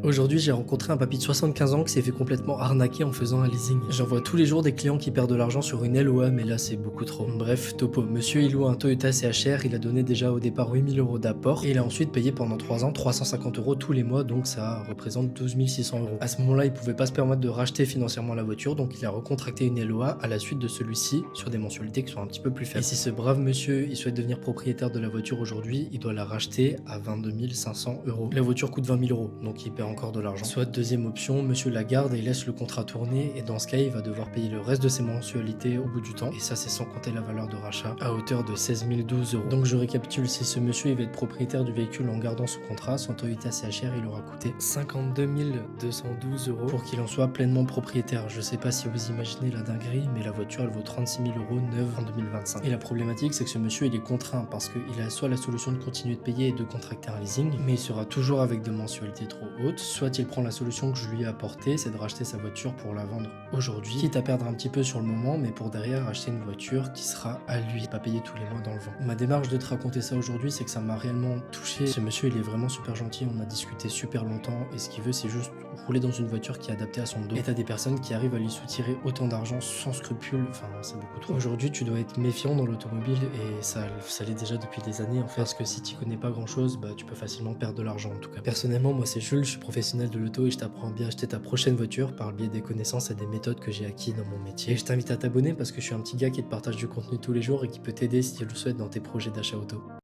Aujourd'hui, j'ai rencontré un papy de 75 ans qui s'est fait complètement arnaquer en faisant un leasing. J'en vois tous les jours des clients qui perdent de l'argent sur une LOA, mais là, c'est beaucoup trop. Bref, topo. Monsieur, il loue un Toyota CHR, il a donné déjà au départ 8000 euros d'apport, et il a ensuite payé pendant 3 ans 350 euros tous les mois, donc ça représente 12 600 euros. À ce moment-là, il pouvait pas se permettre de racheter financièrement la voiture, donc il a recontracté une LOA à la suite de celui-ci sur des mensualités qui sont un petit peu plus faibles. Et si ce brave monsieur, il souhaite devenir propriétaire de la voiture aujourd'hui, il doit la racheter à 22 500 euros. La voiture coûte 20 000 euros, donc il perd encore de l'argent. Soit deuxième option, monsieur la garde et laisse le contrat tourner, et dans ce cas, il va devoir payer le reste de ses mensualités au bout du temps, et ça c'est sans compter la valeur de rachat à hauteur de 16 012 euros. Donc je récapitule, si ce monsieur il va être propriétaire du véhicule en gardant son contrat, son Toyota CHR il aura coûté 52 212 euros pour qu'il en soit pleinement propriétaire. Je sais pas si vous imaginez la dinguerie, mais la voiture elle vaut 36 000 euros neuve en 2025. Et la problématique c'est que ce monsieur il est contraint parce qu'il a soit la solution de continuer de payer et de contracter un leasing, mais il sera toujours avec des mensualités trop hautes, soit il prend la solution que je lui ai apportée, c'est de racheter sa voiture pour la vendre aujourd'hui, quitte à perdre un petit peu sur le moment, mais pour derrière acheter une voiture qui sera à lui, pas payée tous les mois dans le vent. Ma démarche de te raconter ça aujourd'hui, c'est que ça m'a réellement touché. Ce monsieur, il est vraiment super gentil, on a discuté super longtemps, et ce qu'il veut, c'est juste rouler dans une voiture qui est adaptée à son dos. Et t'as des personnes qui arrivent à lui soutirer autant d'argent sans scrupule, enfin, c'est beaucoup trop. Aujourd'hui, tu dois être méfiant dans l'automobile, et ça l'est déjà depuis des années, en fait, parce que si tu connais pas grand chose, bah, tu peux facilement perdre de l'argent, en tout cas. Personnellement, moi, c'est Jules, je suis professionnel de l'auto, et je t'apprends à bien acheter ta prochaine voiture par le biais des connaissances et des méthodes que j'ai acquis dans mon métier. Et je t'invite à t'abonner parce que je suis un petit gars qui te partage du contenu tous les jours et qui peut t'aider si tu le souhaites dans tes projets d'achat auto.